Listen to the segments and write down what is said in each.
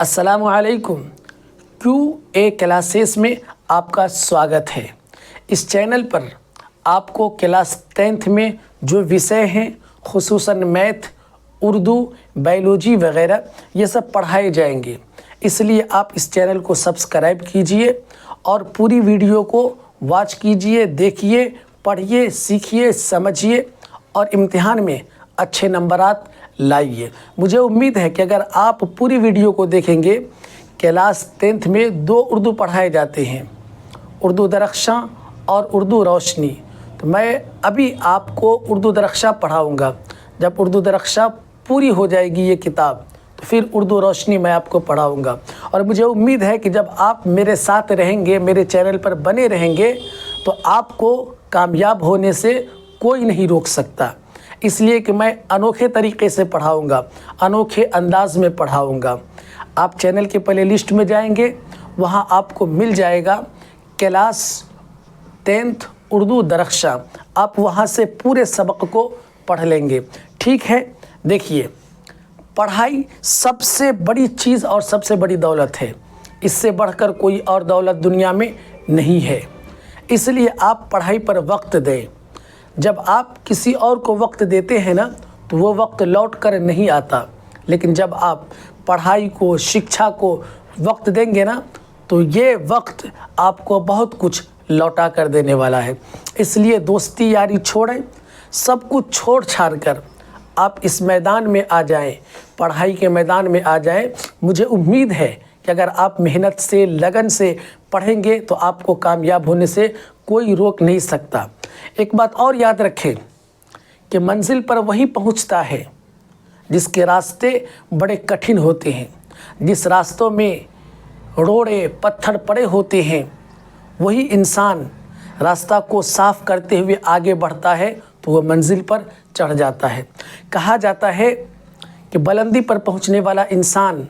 अस्सलामु अलैकुम। QA classes में आपका स्वागत है। इस चैनल पर आपको क्लास 10th में जो विषय हैं खुसूसन मैथ, उर्दू, बायोलॉजी वगैरह ये सब पढ़ाए जाएंगे, इसलिए आप इस चैनल को सब्सक्राइब कीजिए और पूरी वीडियो को वॉच कीजिए, देखिए, पढ़िए, सीखिए, समझिए और इम्तिहान में अच्छे नंबरात लाइए। मुझे उम्मीद है कि अगर आप पूरी वीडियो को देखेंगे, क्लास 10th में 2 उर्दू पढ़ाए जाते हैं, उर्दू दरख्शां और उर्दू रोशनी। तो मैं अभी आपको उर्दू दरख्शां पढ़ाऊँगा। जब उर्दू दरख्शां पूरी हो जाएगी ये किताब, तो फिर उर्दू रोशनी मैं आपको पढ़ाऊँगा। और मुझे उम्मीद है कि जब आप मेरे साथ रहेंगे, मेरे चैनल पर बने रहेंगे, तो आपको कामयाब होने से कोई नहीं रोक सकता। इसलिए कि मैं अनोखे तरीक़े से पढ़ाऊँगा, अनोखे अंदाज में पढ़ाऊँगा। आप चैनल के प्ले लिस्ट में जाएंगे, वहाँ आपको मिल जाएगा क्लास 10th उर्दू दरख्शां। आप वहाँ से पूरे सबक को पढ़ लेंगे, ठीक है। देखिए, पढ़ाई सबसे बड़ी चीज़ और सबसे बड़ी दौलत है। इससे बढ़कर कोई और दौलत दुनिया में नहीं है। इसलिए आप पढ़ाई पर वक्त दें। जब आप किसी और को वक्त देते हैं ना, तो वो वक्त लौट कर नहीं आता। लेकिन जब आप पढ़ाई को, शिक्षा को वक्त देंगे ना, तो ये वक्त आपको बहुत कुछ लौटा कर देने वाला है। इसलिए दोस्ती यारी छोड़ें, सब कुछ छोड़ छाड़ कर आप इस मैदान में आ जाएं, पढ़ाई के मैदान में आ जाएं। मुझे उम्मीद है कि अगर आप मेहनत से, लगन से पढ़ेंगे तो आपको कामयाब होने से कोई रोक नहीं सकता। एक बात और याद रखें कि मंजिल पर वही पहुंचता है जिसके रास्ते बड़े कठिन होते हैं। जिस रास्तों में रोड़े पत्थर पड़े होते हैं, वही इंसान रास्ता को साफ करते हुए आगे बढ़ता है, तो वह मंजिल पर चढ़ जाता है। कहा जाता है कि बुलंदी पर पहुंचने वाला इंसान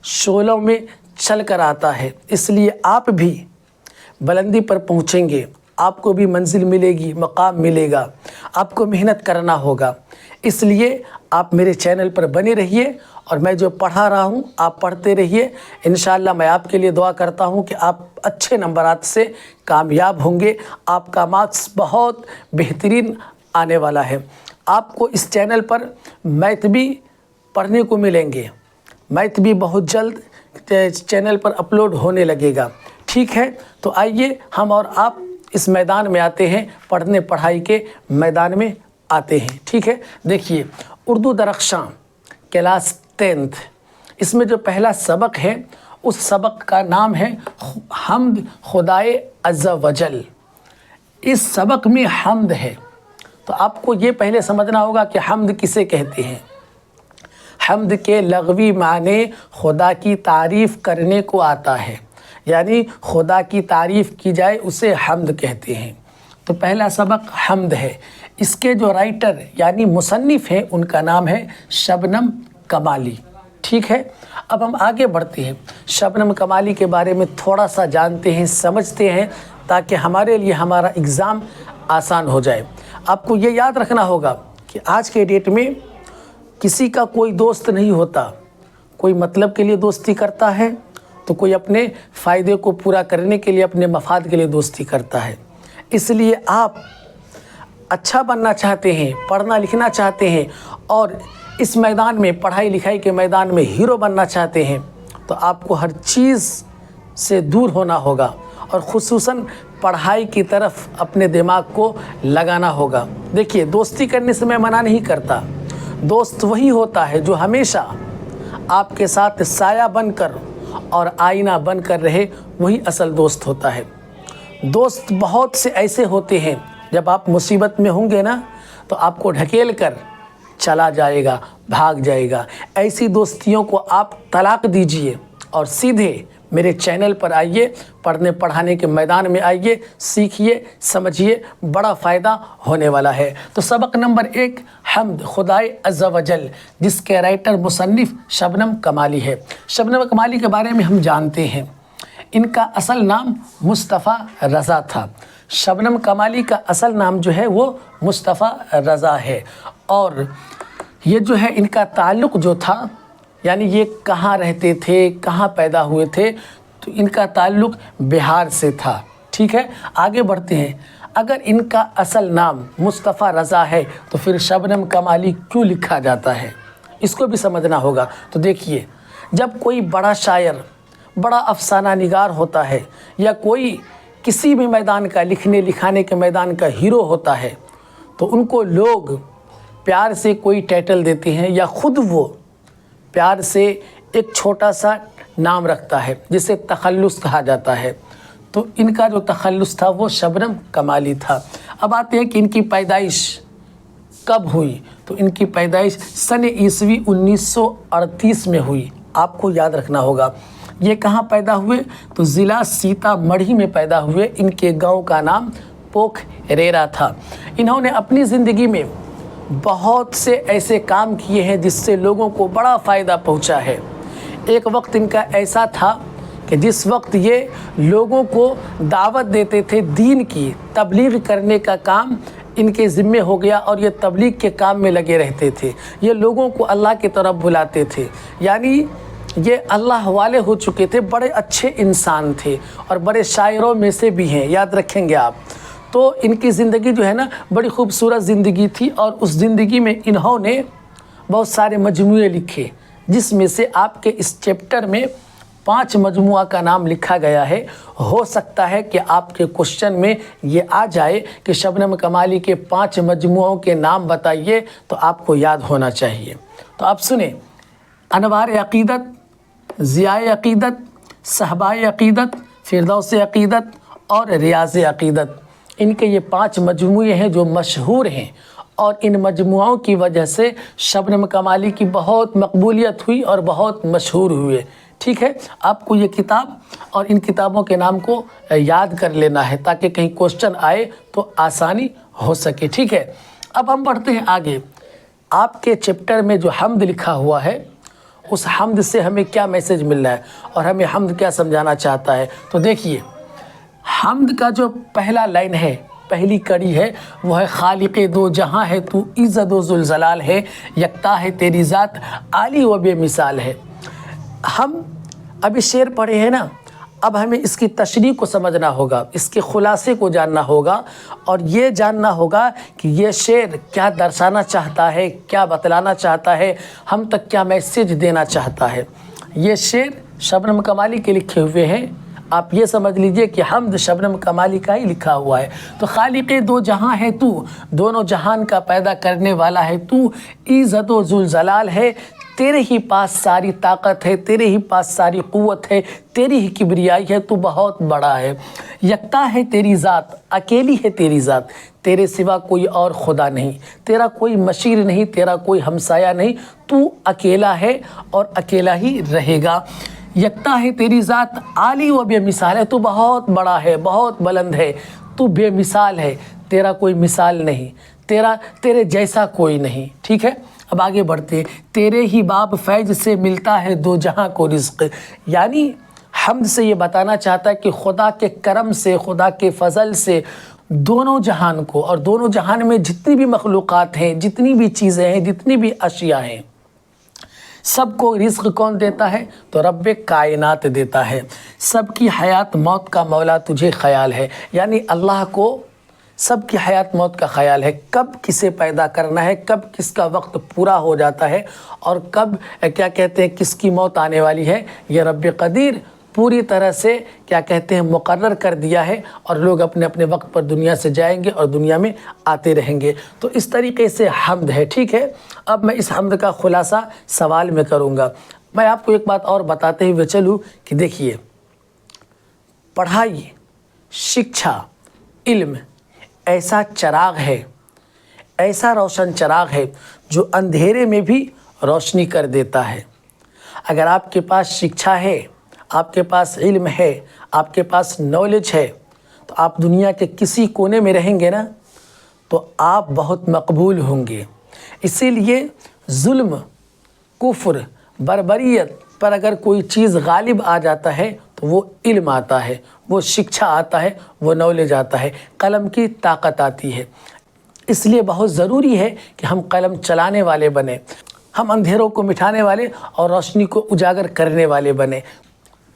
शोलों में चल कर आता है। इसलिए आप भी बुलंदी पर पहुंचेंगे, आपको भी मंजिल मिलेगी, मकाम मिलेगा। आपको मेहनत करना होगा। इसलिए आप मेरे चैनल पर बने रहिए और मैं जो पढ़ा रहा हूँ आप पढ़ते रहिए। इंशाअल्लाह मैं आपके लिए दुआ करता हूँ कि आप अच्छे नंबरात से कामयाब होंगे। आपका मार्क्स बहुत बेहतरीन आने वाला है। आपको इस चैनल पर मैथ भी पढ़ने को मिलेंगे। मैथ भी बहुत जल्द चैनल पर अपलोड होने लगेगा, ठीक है। तो आइए हम और आप इस मैदान में आते हैं, पढ़ने पढ़ाई के मैदान में आते हैं, ठीक है। देखिए, उर्दू दरख्शां क्लास 10th, इसमें जो पहला सबक है उस सबक का नाम है हम्द खुदाए अज़्ज़ा वजल। इस सबक में हम्द है, तो आपको ये पहले समझना होगा कि हम्द किसे कहते हैं। हम्द के लग़वी माने खुदा की तारीफ़ करने को आता है, यानी खुदा की तारीफ़ की जाए उसे हम्द कहते हैं। तो पहला सबक हम्द है। इसके जो राइटर यानी मुसन्निफ़ हैं उनका नाम है शबनम कमाली, ठीक है। अब हम आगे बढ़ते हैं, शबनम कमाली के बारे में थोड़ा सा जानते हैं, समझते हैं, ताकि हमारे लिए हमारा एग्ज़ाम आसान हो जाए। आपको ये याद रखना होगा कि आज के डेट में किसी का कोई दोस्त नहीं होता। कोई मतलब के लिए दोस्ती करता है, तो कोई अपने फ़ायदे को पूरा करने के लिए, अपने मफाद के लिए दोस्ती करता है। इसलिए आप अच्छा बनना चाहते हैं, पढ़ना लिखना चाहते हैं और इस मैदान में, पढ़ाई लिखाई के मैदान में हीरो बनना चाहते हैं, तो आपको हर चीज़ से दूर होना होगा और ख़ुसूसन पढ़ाई की तरफ अपने दिमाग को लगाना होगा। देखिए, दोस्ती करने से मैं मना नहीं करता। दोस्त वही होता है जो हमेशा आपके साथ साया बनकर और आईना बनकर रहे, वही असल दोस्त होता है। दोस्त बहुत से ऐसे होते हैं, जब आप मुसीबत में होंगे ना, तो आपको ढकेल कर चला जाएगा, भाग जाएगा। ऐसी दोस्तियों को आप तलाक दीजिए और सीधे मेरे चैनल पर आइए, पढ़ने पढ़ाने के मैदान में आइए, सीखिए, समझिए, बड़ा फ़ायदा होने वाला है। तो सबक नंबर 1 हम्द खुदाए अज़्ज़ा वजल, जिसके राइटर मुसन्निफ़ शबनम कमाली है। शबनम कमाली के बारे में हम जानते हैं, इनका असल नाम मुस्तफ़ा रज़ा था। शबनम कमाली का असल नाम जो है वो मुस्तफ़ा रज़ा है। और ये जो है इनका ताल्लुक़ जो था یعنی یہ کہاں رہتے تھے، کہاں پیدا ہوئے تھے؟ تو ان کا تعلق بہار سے تھا، ٹھیک ہے۔ آگے بڑھتے ہیں۔ اگر ان کا اصل نام مصطفیٰ رضا ہے تو پھر شبنم کمالی کیوں لکھا جاتا ہے؟ اس کو بھی سمجھنا ہوگا۔ تو دیکھیے، جب کوئی بڑا شاعر، بڑا افسانہ نگار ہوتا ہے، یا کوئی کسی بھی میدان کا، لکھنے لکھانے کے میدان کا ہیرو ہوتا ہے، تو ان کو لوگ پیار سے کوئی ٹائٹل دیتے ہیں، یا خود وہ پیار سے ایک چھوٹا سا نام رکھتا ہے جسے تخلص کہا جاتا ہے۔ تو ان کا جو تخلص تھا وہ شبنم کمالی تھا۔ اب آتے ہیں کہ ان کی پیدائش کب ہوئی؟ تو ان کی پیدائش سن عیسوی 1938 میں ہوئی۔ آپ کو یاد رکھنا ہوگا یہ کہاں پیدا ہوئے؟ تو ضلع سیتا مڑھی میں پیدا ہوئے۔ ان کے گاؤں کا نام پوکھریرا تھا۔ انہوں نے اپنی زندگی میں بہت سے ایسے کام کیے ہیں جس سے لوگوں کو بڑا فائدہ پہنچا ہے۔ ایک وقت ان کا ایسا تھا کہ جس وقت یہ لوگوں کو دعوت دیتے تھے، دین کی تبلیغ کرنے کا کام ان کے ذمے ہو گیا، اور یہ تبلیغ کے کام میں لگے رہتے تھے۔ یہ لوگوں کو اللہ کی طرف بلاتے تھے، یعنی یہ اللہ والے ہو چکے تھے، بڑے اچھے انسان تھے، اور بڑے شاعروں میں سے بھی ہیں، یاد رکھیں گے آپ۔ تو ان کی زندگی جو ہے نا بڑی خوبصورت زندگی تھی، اور اس زندگی میں انہوں نے بہت سارے مجموعے لکھے، جس میں سے آپ کے اس چیپٹر میں 5 مجموعہ کا نام لکھا گیا ہے۔ ہو سکتا ہے کہ آپ کے کوشچن میں یہ آ جائے کہ شبنم کمالی کے 5 مجموعوں کے نام بتائیے، تو آپ کو یاد ہونا چاہیے۔ تو آپ سنیں: انوار عقیدت، ضیاء عقیدت، صحبائے عقیدت، فردوس عقیدت اور ریاض عقیدت۔ ان کے یہ 5 مجموعے ہیں جو مشہور ہیں، اور ان مجموعوں کی وجہ سے شبنم کمالی کی بہت مقبولیت ہوئی اور بہت مشہور ہوئے، ٹھیک ہے۔ آپ کو یہ کتاب اور ان کتابوں کے نام کو یاد کر لینا ہے تاکہ کہیں کوشچن آئے تو آسانی ہو سکے، ٹھیک ہے۔ اب ہم بڑھتے ہیں آگے۔ آپ کے چیپٹر میں جو حمد لکھا ہوا ہے، اس حمد سے ہمیں کیا میسج مل رہا ہے، اور ہمیں حمد کیا سمجھانا چاہتا ہے؟ تو دیکھیے، حمد کا جو پہلا لائن ہے، پہلی کڑی ہے، وہ ہے: خالق دو جہاں ہے تو، عزت و ذوالجلال ہے، یکتا ہے تیری ذات، عالی و بے مثال ہے۔ ہم ابھی شعر پڑھے ہیں نا، اب ہمیں اس کی تشریح کو سمجھنا ہوگا، اس کے خلاصے کو جاننا ہوگا، اور یہ جاننا ہوگا کہ یہ شعر کیا درسانا چاہتا ہے، کیا بتلانا چاہتا ہے، ہم تک کیا میسیج دینا چاہتا ہے۔ یہ شعر شبنم کمالی کے لکھے ہوئے ہیں۔ آپ یہ سمجھ لیجئے کہ حمد شبنم کمالی کا ہی لکھا ہوا ہے۔ تو خالق دو جہاں ہے تو، دونوں جہان کا پیدا کرنے والا ہے تو، عزت و ذوالجلال ہے، تیرے ہی پاس ساری طاقت ہے، تیرے ہی پاس ساری قوت ہے، تیری ہی کبریائی ہے، تو بہت بڑا ہے، یکتا ہے تیری ذات، اکیلی ہے تیری ذات، تیرے سوا کوئی اور خدا نہیں، تیرا کوئی مشیر نہیں، تیرا کوئی ہمسایہ نہیں، تو اکیلا ہے اور اکیلا ہی رہے گا۔ یکتا ہے تیری ذات، عالی و بے مثال ہے، تو بہت بڑا ہے، بہت بلند ہے، تو بے مثال ہے، تیرا کوئی مثال نہیں، تیرے جیسا کوئی نہیں، ٹھیک ہے۔ اب آگے بڑھتے ہیں۔ تیرے ہی باب فیض سے ملتا ہے دو جہاں کو رزق، یعنی حمد سے یہ بتانا چاہتا ہے کہ خدا کے کرم سے، خدا کے فضل سے دونوں جہان کو، اور دونوں جہان میں جتنی بھی مخلوقات ہیں، جتنی بھی چیزیں ہیں، جتنی بھی اشیاء ہیں، سب کو رزق کون دیتا ہے؟ تو رب کائنات دیتا ہے۔ سب کی حیات موت کا مولا تجھے خیال ہے، یعنی اللہ کو سب کی حیات موت کا خیال ہے، کب کسے پیدا کرنا ہے، کب کس کا وقت پورا ہو جاتا ہے، اور کب کیا کہتے ہیں کس کی موت آنے والی ہے، یہ رب قدیر پوری طرح سے کیا کہتے ہیں مقرر کر دیا ہے، اور لوگ اپنے اپنے وقت پر دنیا سے جائیں گے اور دنیا میں آتے رہیں گے۔ تو اس طریقے سے حمد ہے، ٹھیک ہے۔ اب میں اس حمد کا خلاصہ سوال میں کروں گا۔ میں آپ کو ایک بات اور بتاتے ہوئے چلوں کہ دیکھیے، پڑھائی، شکشا، علم ایسا چراغ ہے، ایسا روشن چراغ ہے جو اندھیرے میں بھی روشنی کر دیتا ہے۔ اگر آپ کے پاس شکشا ہے، آپ کے پاس علم ہے، آپ کے پاس نالج ہے، تو آپ دنیا کے کسی کونے میں رہیں گے نا، تو آپ بہت مقبول ہوں گے۔ اسی لیے ظلم، کفر، بربریت پر اگر کوئی چیز غالب آ جاتا ہے تو وہ علم آتا ہے، وہ شکشا آتا ہے، وہ نالج آتا ہے، قلم کی طاقت آتی ہے۔ اس لیے بہت ضروری ہے کہ ہم قلم چلانے والے بنیں۔ हम अंधेरों को मिटाने वाले और रोशनी को उजागर करने वाले बने।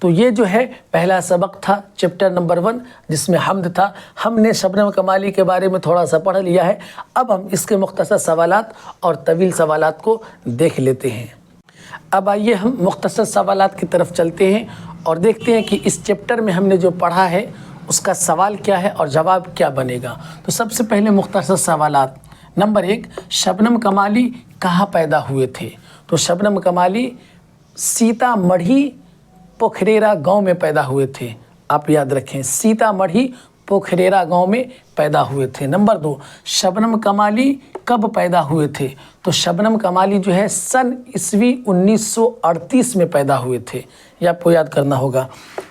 तो ये जो है पहला सबक था चैप्टर नंबर 1 जिसमें हम्द था। हमने शबनम कमाली के बारे में थोड़ा सा पढ़ लिया है। अब हम इसके मुख्तसर सवालात और तवील सवालात को देख लेते हैं। अब आइए हम मुख्तसर सवालात की तरफ चलते हैं और देखते हैं कि इस चैप्टर में हमने जो पढ़ा है उसका सवाल क्या है और जवाब क्या बनेगा। तो सबसे पहले मुख्तसर सवालात। नंबर 1, शबनम कमाली कहाँ पैदा हुए थे? तो शबनम कमाली सीतामढ़ी पोखरेरा गांव में पैदा हुए थे। आप याद रखें, सीतामढ़ी पोखरेरा गांव में पैदा हुए थे। नंबर 2, शबनम कमाली कब पैदा हुए थे? तो शबनम कमाली जो है सन ईस्वी 1938 में पैदा हुए थे, ये आपको याद करना होगा।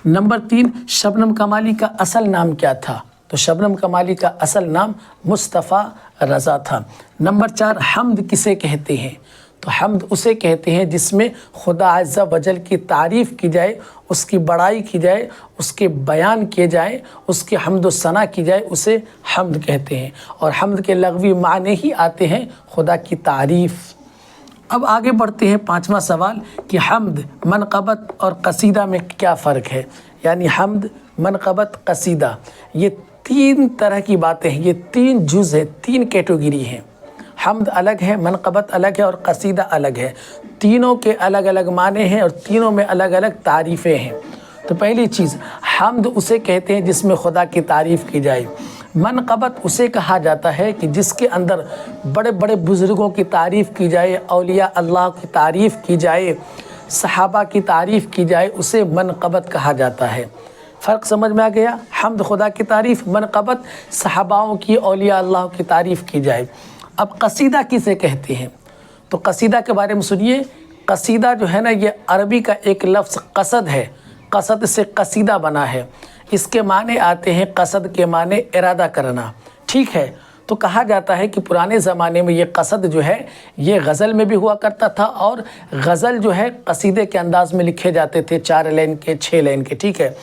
नंबर 3, शबनम कमाली का असल नाम क्या था? तो शबनम कमाली का असल नाम मुस्तफ़ा रज़ा था। नंबर 4, हम्द किसे कहते हैं? तो हम्द उसे कहते हैं जिसमें खुदा अज़्ज़ा वजल की तारीफ़ की जाए, उसकी बड़ाई की जाए, उसके बयान किए जाए, उसकी हम्द व सना की जाए, उसे हम्द कहते हैं। और हम्द के लग़वी माने ही आते हैं खुदा की तारीफ़। अब आगे बढ़ते हैं, 5वां सवाल कि हम्द, मनक़बत और कसीदा में क्या फ़र्क है? यानी हम्द, मनक़बत, कसीदा, ये 3 तरह की बातें हैं, ये 3 जुज़ हैं, 3 कैटेगरी हैं। हम्द अलग है, मनक़बत अलग है और कसीदा अलग है। तीनों के अलग अलग माने हैं और तीनों में अलग अलग तारीफ़ें हैं। तो पहली चीज़, हम्द उसे कहते हैं जिसमें खुदा की तारीफ़ की जाए। मनक़बत उसे कहा जाता है कि जिसके अंदर बड़े बड़े बुज़ुर्गों की तारीफ़ की जाए, औलिया अल्लाह की तारीफ़ की जाए, सहाबा की तारीफ़ की जाए, उसे मनक़बत कहा जाता है। फ़र्क समझ में आ गया? हम्द खुदा की तारीफ़, मनक़बत सहाबाओं की, औलिया अल्लाह की तारीफ़ की जाए। अब कसीदा किसे कहते हैं? तो कसीदा के बारे में सुनिए। कसीदा जो है ना, ये अरबी का एक लफ्ज़ कसद है, कसद से कसीदा बना है। इसके माने आते हैं, कसद के माने इरादा करना, ठीक है। तो कहा जाता है कि पुराने ज़माने में ये कसद जो है ये गज़ल में भी हुआ करता था और गज़ल जो है कसीदे के अंदाज़ में लिखे जाते थे, 4 लाइन के, 6 लाइन के, ठीक है।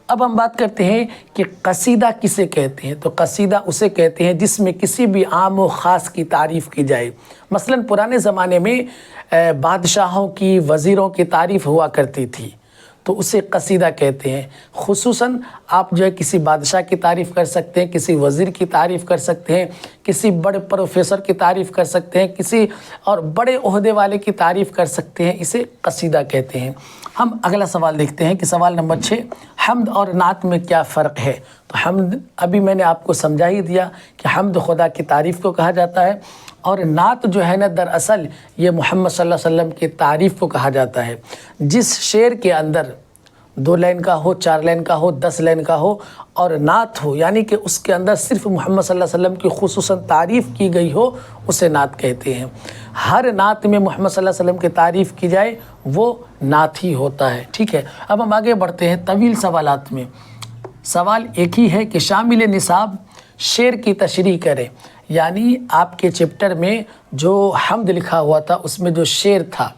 अब हम बात करते हैं कि कसीदा किसे कहते हैं। तो कसीदा उसे कहते हैं जिसमें किसी भी आम व ख़ास की तारीफ़ की जाए। मसलन पुराने ज़माने में बादशाहों की, वज़ीरों की तारीफ़ हुआ करती थी, तो उसे कसीदा कहते हैं। खुसूसन आप जो है किसी बादशाह की तारीफ़ कर सकते हैं, किसी वज़ीर की तारीफ़ कर सकते हैं, किसी बड़े प्रोफेसर की तारीफ़ कर सकते हैं, किसी और बड़े ओहदे वाले की तारीफ़ कर सकते हैं, इसे कसीदा कहते हैं। हम अगला सवाल देखते हैं कि सवाल नंबर 6, हम्द और नात में क्या फ़र्क है? तो हम्द अभी मैंने आपको समझा ही दिया कि हम्द खुदा की तारीफ़ को कहा जाता है और नात जो है ना, दरअसल ये मोहम्मद सल्लल्लाहु अलैहि वसल्लम की तारीफ़ को कहा जाता है। जिस शेर के अंदर 2 लाइन का हो, 4 लाइन का हो, 10 लाइन का हो और नात हो, यानी कि उसके अंदर सिर्फ मोहम्मद सल्लल्लाहु अलैहि वसल्लम की खुसूसन तारीफ़ की गई हो, उसे नात कहते हैं। हर नात में मोहम्मद सल्लल्लाहु अलैहि वसल्लम की तारीफ़ की जाए वो नात ही होता है, ठीक है। अब हम आगे बढ़ते हैं तवील सवालात में। सवाल एक ही है कि शामिल निसाब शेर की तशरीह करें। यानी आपके चैप्टर में जो हम्द लिखा हुआ था उसमें जो शेर था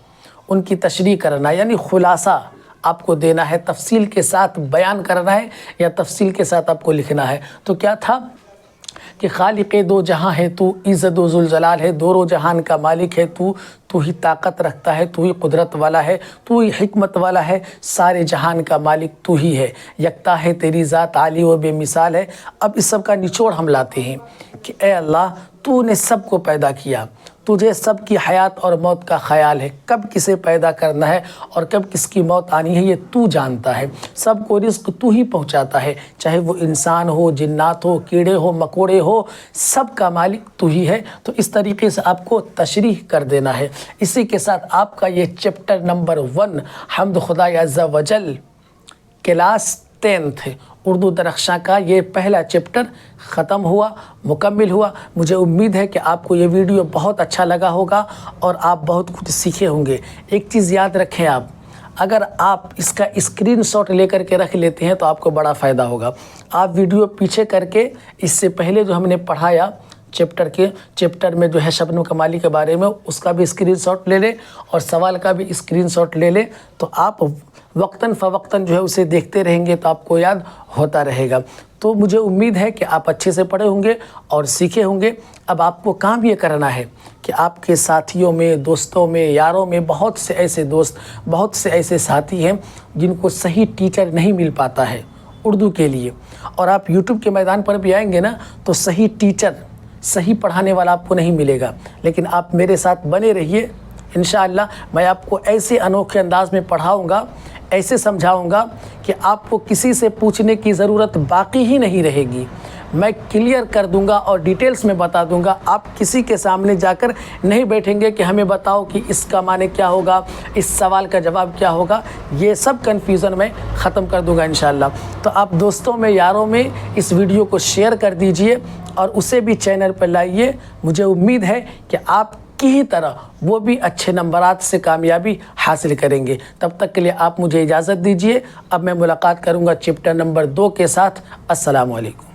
उनकी तशरीह करना, यानी खुलासा आपको देना है, तफसील के साथ बयान करना है या तफसील के साथ आपको लिखना है। तो क्या था कि खालिक़े दो जहां है तू, इज़्ज़त व ज़ुलजलाल है, दोनों जहान का मालिक है तू, तू ही ताकत रखता है, तू ही कुदरत वाला है, तू ही हिकमत वाला है, सारे जहान का मालिक तू ही है, यकता है तेरी ज़ात आली व बेमिसाल है। अब इस सब का निचोड़ हम लाते हैं कि ए अल्लाह, तूने सबको पैदा किया, तुझे सबकी हयात और मौत का ख्याल है, कब किसे पैदा करना है और कब किसकी मौत आनी है ये तू जानता है। सबको रिज़्क़ तू ही पहुंचाता है, चाहे वो इंसान हो, जिन्नात हो, कीड़े हो, मकोड़े हो, सब का मालिक तू ही है। तो इस तरीके से आपको तशरीह कर देना है। इसी के साथ आपका ये चैप्टर नंबर 1 हम्द खुदा अज़्ज़ा वजल क्लास 10th उर्दू दरख्शां का ये पहला चैप्टर ख़त्म हुआ, मुकम्मिल हुआ। मुझे उम्मीद है कि आपको ये वीडियो बहुत अच्छा लगा होगा और आप बहुत कुछ सीखे होंगे। एक चीज़ याद रखें आप, अगर आप इसका स्क्रीनशॉट लेकर के रख लेते हैं तो आपको बड़ा फ़ायदा होगा। आप वीडियो पीछे करके इससे पहले जो हमने पढ़ाया चैप्टर में जो है शबनम कमाली के बारे में, उसका भी स्क्रीनशॉट ले लें और सवाल का भी स्क्रीनशॉट ले लें, तो आप वक्तन फ़वक्तन जो है उसे देखते रहेंगे तो आपको याद होता रहेगा। तो मुझे उम्मीद है कि आप अच्छे से पढ़े होंगे और सीखे होंगे। अब आपको काम ये करना है कि आपके साथियों में, दोस्तों में, यारों में बहुत से ऐसे दोस्त, बहुत से ऐसे साथी हैं जिनको सही टीचर नहीं मिल पाता है उर्दू के लिए, और आप यूट्यूब के मैदान पर भी आएंगे ना तो सही टीचर, सही पढ़ाने वाला आपको नहीं मिलेगा। लेकिन आप मेरे साथ बने रहिए, इंशाअल्लाह मैं आपको ऐसे अनोखे अंदाज में पढ़ाऊँगा, ऐसे समझाऊँगा कि आपको किसी से पूछने की ज़रूरत बाकी ही नहीं रहेगी। मैं क्लियर कर दूंगा और डिटेल्स में बता दूंगा। आप किसी के सामने जाकर नहीं बैठेंगे कि हमें बताओ कि इसका माने क्या होगा, इस सवाल का जवाब क्या होगा। ये सब कन्फ्यूज़न मैं ख़त्म कर दूंगा इंशाअल्लाह। तो आप दोस्तों में, यारों में इस वीडियो को शेयर कर दीजिए और उसे भी चैनल पर लाइए। मुझे उम्मीद है कि आप की ही तरह वो भी अच्छे नंबरात से कामयाबी हासिल करेंगे। तब तक के लिए आप मुझे इजाज़त दीजिए। अब मैं मुलाकात करूँगा चैप्टर नंबर 2 के साथ। अस्सलामु अलैकुम।